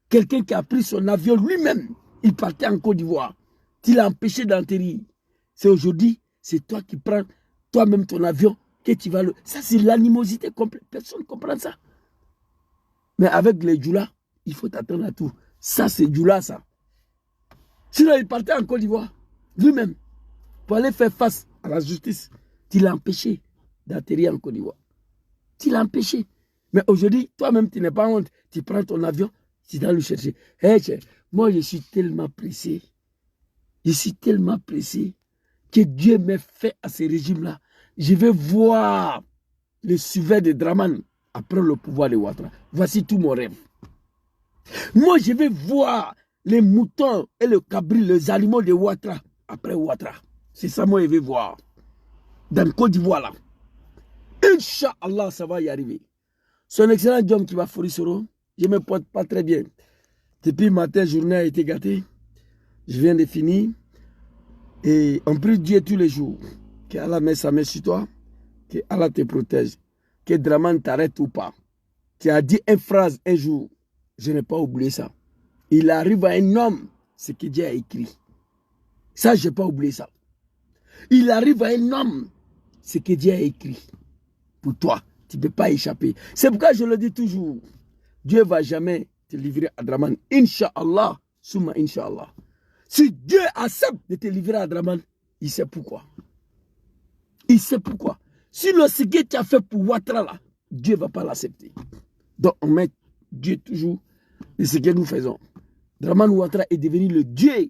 Quelqu'un qui a pris son avion lui-même. Il partait en Côte d'Ivoire. Tu l'as empêché d'enterrer. C'est aujourd'hui, c'est toi qui prends toi-même ton avion, que tu vas le... Ça, c'est l'animosité complète. Personne ne comprend ça. Mais avec les Djoula, il faut t'attendre à tout. Ça, c'est Djoula, ça. Sinon, il partait en Côte d'Ivoire, lui-même, pour aller faire face à la justice. Tu l'as empêché d'atterrir en Côte d'Ivoire. Tu l'as empêché. Mais aujourd'hui, toi-même, tu n'es pas honte. Tu prends ton avion, tu dois le chercher. Hey, moi, je suis tellement pressé. Je suis tellement pressé que Dieu m'a fait à ce régime-là. Je vais voir le suiveur de Draman après le pouvoir de Ouattara. Voici tout mon rêve. Moi, je vais voir les moutons et le cabri, les animaux de Ouattara après Ouattara. C'est ça, moi, je vais voir. Dans le Côte d'Ivoire, là. Inch'Allah, ça va y arriver. Son excellent Diom qui va Forisoro, je ne me porte pas très bien. Depuis matin, journée a été gâtée. Je viens de finir. Et on prie Dieu tous les jours. Que Allah met sa main sur toi. Que Allah te protège. Que Draman t'arrête ou pas. Tu as dit une phrase un jour. Je n'ai pas oublié ça. Il arrive à un homme ce que Dieu a écrit. Ça, je n'ai pas oublié ça. Il arrive à un homme ce que Dieu a écrit. Pour toi, tu ne peux pas échapper. C'est pourquoi je le dis toujours. Dieu ne va jamais te livrer à Draman. Inch'Allah, summa Inch'Allah. Si Dieu accepte de te livrer à Draman, il sait pourquoi. Il sait pourquoi. Sinon, ce que tu as fait pour Ouattara, là, Dieu ne va pas l'accepter. Donc, on met Dieu toujours de ce que nous faisons. Draman Ouattara est devenu le Dieu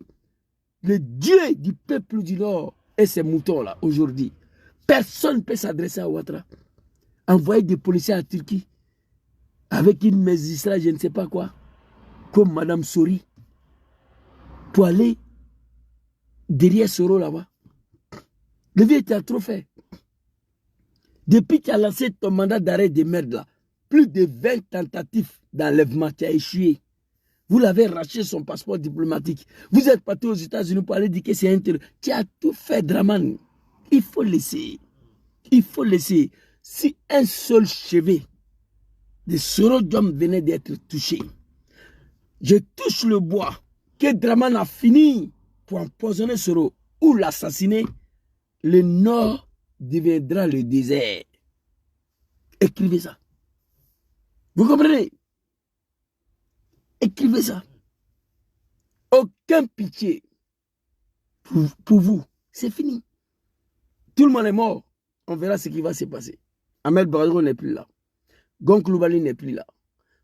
du peuple du Nord et ses moutons-là, aujourd'hui. Personne ne peut s'adresser à Ouattara. Envoyer des policiers à Turquie avec une magistrat, je ne sais pas quoi, comme Madame Sori, pour aller derrière Soro là-bas. Le vieux t'a trop fait. Depuis que tu as lancé ton mandat d'arrêt de merde là, plus de 20 tentatives d'enlèvement, tu as échoué. Vous l'avez arraché son passeport diplomatique. Vous êtes parti aux États-Unis pour aller dire que c'est un terroriste. Tu as tout fait, Draman. Il faut laisser. Il faut laisser. Si un seul cheveu de Soro Diom venait d'être touché, je touche le bois que Draman a fini pour empoisonner Soro ou l'assassiner, le Nord deviendra le désert. Écrivez ça. Vous comprenez? Écrivez ça. Aucun pitié pour vous. C'est fini. Tout le monde est mort. On verra ce qui va se passer. Ahmed Badro n'est plus là. Gon Koulibaly n'est plus là.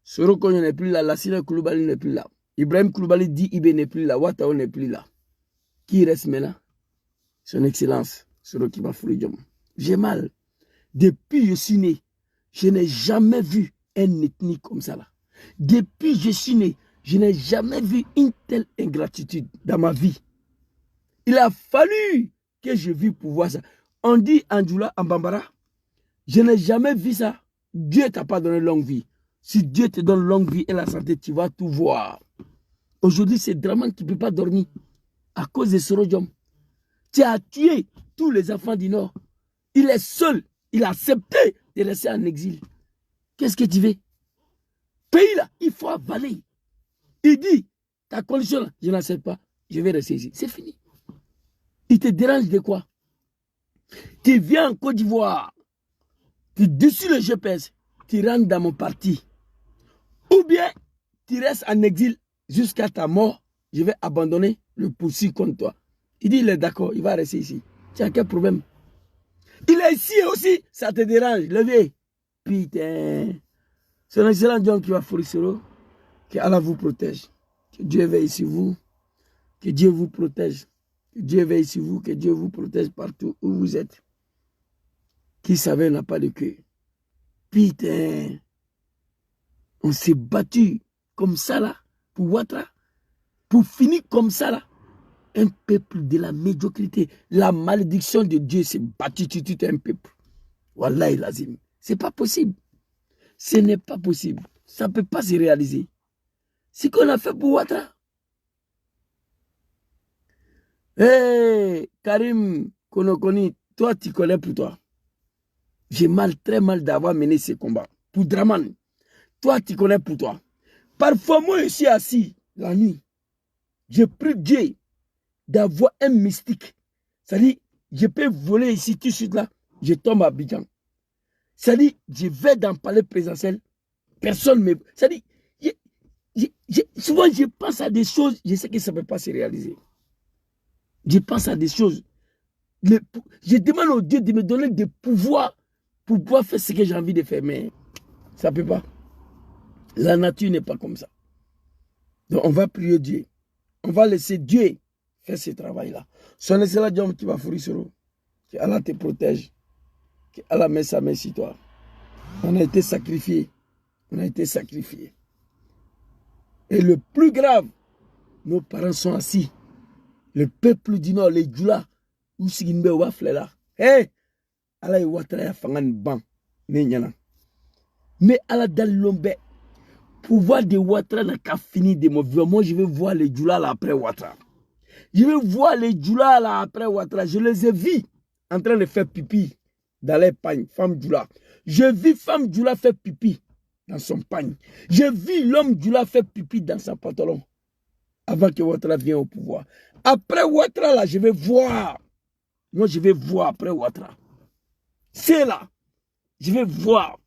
Soro Konyo n'est plus là. Lassina Koulibaly n'est plus là. Ibrahim Koulibaly dit Ibé n'est plus là. Ouattara n'est plus là. Qui reste maintenant? Son Excellence, Soro Kiba Diom. J'ai mal. Depuis que je suis né, je n'ai jamais vu un ethnie comme ça là. Depuis que je suis né, je n'ai jamais vu une telle ingratitude dans ma vie. Il a fallu que je vis pour voir ça. On dit en Djoula, en Bambara, je n'ai jamais vu ça. Dieu ne t'a pas donné longue vie. Si Dieu te donne longue vie et la santé, tu vas tout voir. Aujourd'hui, c'est Draman qui ne peut pas dormir à cause de Soro Diom. Tu as tué tous les enfants du Nord. Il est seul. Il a accepté de rester en exil. Qu'est-ce que tu veux? Pays là, il faut avaler. Il dit, ta condition là, je n'accepte pas. Je vais rester ici. C'est fini. Il te dérange de quoi? Tu viens en Côte d'Ivoire. Tu dessus le GPS. Tu rentres dans mon parti. Ou bien, tu restes en exil jusqu'à ta mort. Je vais abandonner le poursuivre contre toi. Il dit, il est d'accord, il va rester ici. Tu as quel problème? Il est ici aussi, ça te dérange. Levez. Putain. C'est un excellent John qui va Forisero. Que Allah vous protège. Que Dieu veille sur vous. Que Dieu vous protège. Que Dieu veille sur vous. Que Dieu vous protège partout où vous êtes. Qui savait n'a pas de queue. Putain. On s'est battu comme ça là. Pour Ouattara. Pour finir comme ça là. Un peuple de la médiocrité. La malédiction de Dieu s'est battue sur tout un peuple. Wallahi lazim. C'est pas possible. Ce n'est pas possible. Ça ne peut pas se réaliser. Ce qu'on a fait pour Ouattara. Hé, Karim Konokoni, toi tu connais pour toi. J'ai très mal d'avoir mené ce combat. Pour Draman, toi tu connais pour toi. Parfois moi je suis assis la nuit. Je prie Dieu d'avoir un mystique. C'est-à-dire, je peux voler ici tout de suite là. Je tombe à Abidjan. C'est-à-dire, je vais dans le palais présidentiel. Personne ne me... C'est-à-dire, souvent je pense à des choses, je sais que ça ne peut pas se réaliser. Je pense à des choses. Je demande au Dieu de me donner des pouvoirs pour pouvoir faire ce que j'ai envie de faire. Mais ça ne peut pas. La nature n'est pas comme ça. Donc on va prier Dieu. On va laisser Dieu faire ce travail-là. Son excellent Dieu qui va Forisero. Que Allah te protège. Que Allah met sa main sur toi. On a été sacrifiés. On a été sacrifiés. Et le plus grave, nos parents sont assis. Le peuple du Nord, les Djoula, où Sigimbe Wafle là. Hé! Allah Ouattara ya fangan ban. Mais Allah dans l'ombe. Pouvoir de Ouattara n'a qu'à finir de mon vivant. Moi, je vais voir les Djoula là après Ouattara. Je vais voir les Djoula là après Ouattara. Je les ai vus en train de faire pipi dans les pagnes. Femme Djoula. Je vis femme Djoula faire pipi dans son pagne. Je vis l'homme Djoula faire pipi dans son pantalon. Avant que Ouattara vienne au pouvoir. Après Ouattara, là, je vais voir. Moi, je vais voir après Ouattara. C'est là. Je vais voir.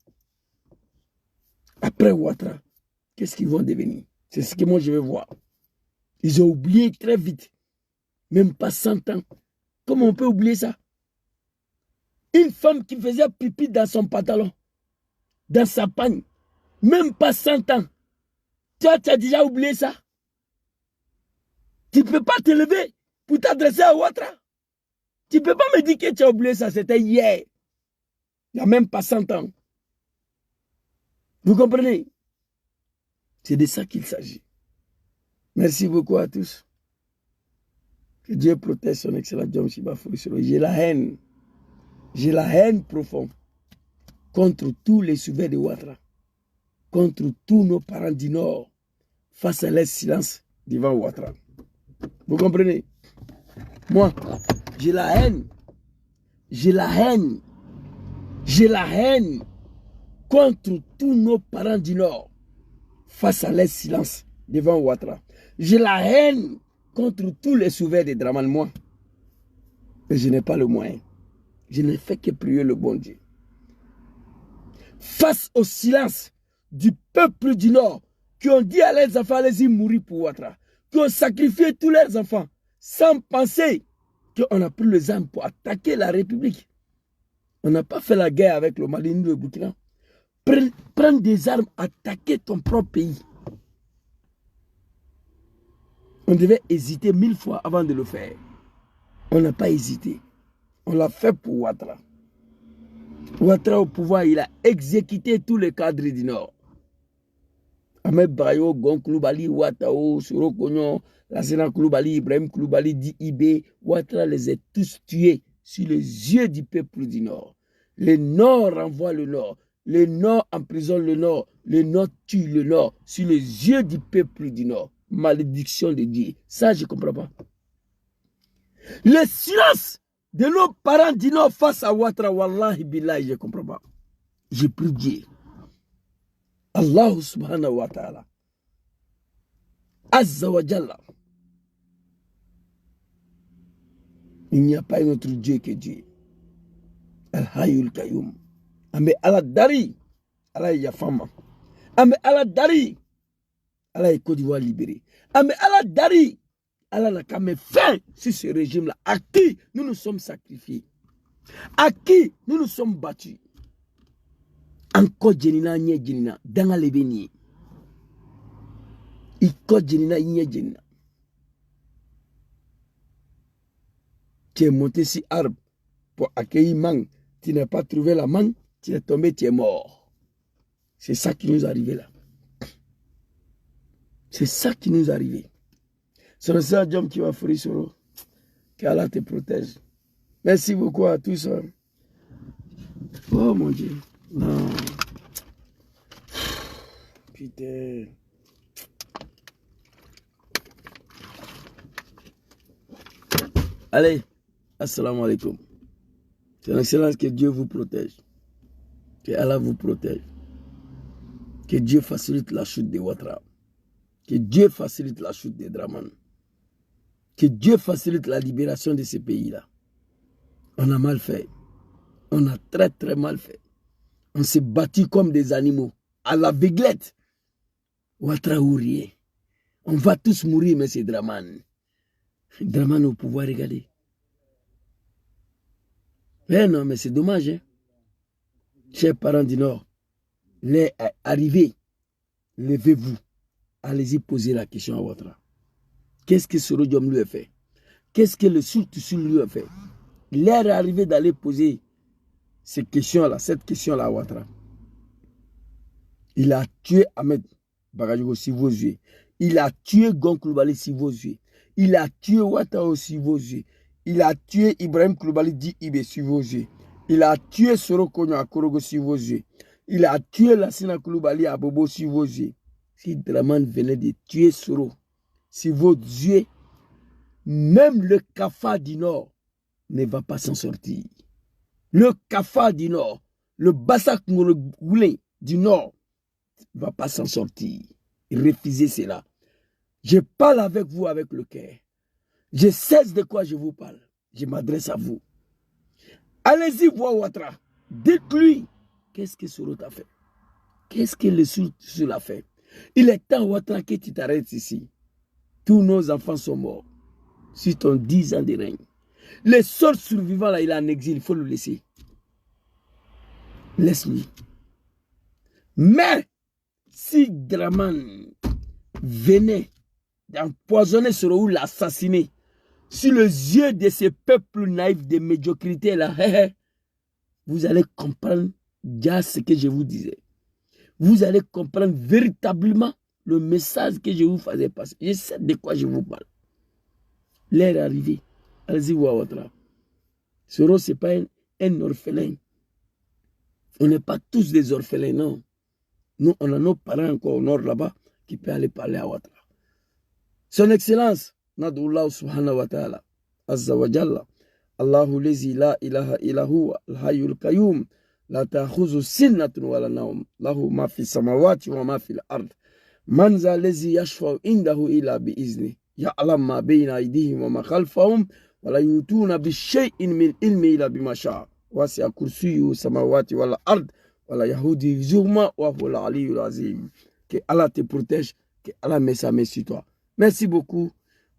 Après Ouattara, qu'est-ce qu'ils vont devenir? C'est ce que moi, je vais voir. Ils ont oublié très vite. Même pas 100 ans. Comment on peut oublier ça? Une femme qui faisait pipi dans son pantalon, dans sa pagne, même pas 100 ans. Toi, tu as déjà oublié ça? Tu ne peux pas te lever pour t'adresser à Ouattara. Tu ne peux pas me dire que tu as oublié ça. C'était hier. Il n'y a même pas 100 ans. Vous comprenez? C'est de ça qu'il s'agit. Merci beaucoup à tous. Que Dieu protège son excellent John Shiba Forisero. J'ai la haine. J'ai la haine profonde contre tous les souverains de Ouattara. Contre tous nos parents du Nord. Face à leur silence devant Ouattara. Vous comprenez? Moi, j'ai la haine. J'ai la haine. J'ai la haine contre tous nos parents du Nord face à leur silence devant Ouattara. J'ai la haine contre tous les souverains de Draman, moi. Mais je n'ai pas le moyen. Je ne fais que prier le bon Dieu. Face au silence du peuple du Nord qui ont dit à leurs enfants, allez-y mourir pour Ouattara, qui ont sacrifié tous leurs enfants sans penser qu'on a pris les armes pour attaquer la République. On n'a pas fait la guerre avec le Mali ni le Burkina. Prendre des armes, attaquer ton propre pays. On devait hésiter 1000 fois avant de le faire. On n'a pas hésité. On l'a fait pour Ouattara. Ouattara au pouvoir, il a exécuté tous les cadres du Nord. Ahmed Bayo, Gon Koulibaly, Ouattao, Soro Kognon, Lassana Koulibaly, Ibrahim Koulibaly, Di-Ibé, Ouattara les a tous tués sur les yeux du peuple du Nord. Le Nord renvoie le Nord. Le Nord emprisonne le Nord. Le Nord tue le Nord sur les yeux du peuple du Nord. Malédiction de Dieu. Ça, je ne comprends pas. Le silence de nos parents du Nord face à Ouattara, wallahi billahi, je ne comprends pas. Je prie Dieu. Allah subhanahu wa ta'ala. Azza wa Jalla. Il n'y a pas un autre Dieu que Dieu. Al-Hayyul Qayyum. Ambe ala dari. Ala yafama. Ambe ala dari. Ala Côte d'Ivoire libérée. Ambe ala dari. Allah n'a qu'à mettre fin sur ce régime-là. À qui nous nous sommes sacrifiés. À qui nous nous sommes battus. Encore Jenina, nye Jenina, dans les bénis. Iko Jenina, nye Jenina. Tu es monté si arbre pour accueillir mangue. Tu n'as pas trouvé la mangue, tu es tombé, tu es mort. C'est ça qui nous est arrivé là. C'est ça qui nous est arrivé. C'est le seul homme qui va faire sur qu'Allah te protège. Merci beaucoup à tous. Oh mon Dieu. Non. Putain. Allez. Assalamu alaikum. C'est l'excellence que Dieu vous protège. Que Allah vous protège. Que Dieu facilite la chute de Ouattara. Que Dieu facilite la chute de Dramane. Que Dieu facilite la libération de ces pays-là. On a mal fait. On a très très mal fait. On s'est battu comme des animaux. À l'aveuglette. Ouattara ou rien. On va tous mourir, mais c'est Dramane. Dramane au pouvoir, regardez. Mais non, mais c'est dommage. Hein? Chers parents du Nord, les arrivés, levez-vous. Allez-y poser la question à Ouattara. Qu'est-ce que ce Rodium lui a fait? Qu'est-ce que le Sultusul lui a fait? L'heure est arrivée d'aller poser ces questions-là, cette question-là à Ouattara. Il a tué Ahmed Bagajogo si vos yeux. Il a tué Gon Coulibaly si vos yeux. Il a tué Ouattara si vos yeux. Il a tué Ibrahim Coulibaly dit Ibe sur vos yeux. Il a tué Soro Kogno à Korogo sur vos yeux. Il a tué Lassina Coulibaly à Bobo sur vos yeux. Si Dramane venait de tuer Soro sur vos yeux, même le Kafa du Nord ne va pas s'en sortir. Le Kafa du Nord, le Bassak Ngoulé du Nord ne va pas s'en sortir. Refusez cela. Je parle avec vous avec le cœur. Je sais de quoi je vous parle. Je m'adresse à vous. Allez-y voir Ouattara. Dites-lui. Qu'est-ce que Soro a fait? Qu'est-ce que le Sul a fait? Il est temps, Ouattara, que tu t'arrêtes ici. Tous nos enfants sont morts. Sur ton 10 ans de règne. Le seul survivant là, il est en exil. Il faut le laisser. Laisse-lui. Mais, si Dramane venait d'empoisonner Soro ou l'assassiner, sur les yeux de ces peuples naïfs de médiocrité là, vous allez comprendre déjà ce que je vous disais. Vous allez comprendre véritablement le message que je vous faisais passer. Je sais de quoi je vous parle. L'heure est arrivée. Allez-y voir Ouattara. Soro, ce n'est pas un orphelin. On n'est pas tous des orphelins, non. Nous, on a nos parents encore au nord là-bas qui peuvent aller parler à Ouattara. Son Excellence, Nadullah subhanahu wa ta'ala, azza wa jalla, Allahu lezi la ilaha illa huwa, al-hayyul qayyum, la ta'khuzu sinnatun wa la nawm, lahu ma fi samawati wa ma fi al-ard, man za lezi yashfa'u indahu illa bi izni, ya'lam ma bayna aydihim wa ma khalfahum, wa la yutuna bi shay'in min ilmi illa bima sha'a, wasi'a kursiyyu samawati wal ard, wa la yahudi zuhma wa huwa al-aliyyul azim. Que Allah te protège, que Allah met sa main sur toi. Merci beaucoup.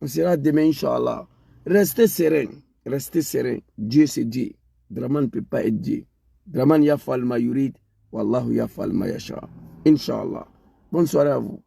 On sera demain, Inch'Allah. Restez serein. Restez serein. Dieu, c'est Dieu. Dramane ne peut pas être Dieu. Dramane yafal ma yurid. Wallahu yafal ma yasha. Inch'Allah. Bonne soirée à vous.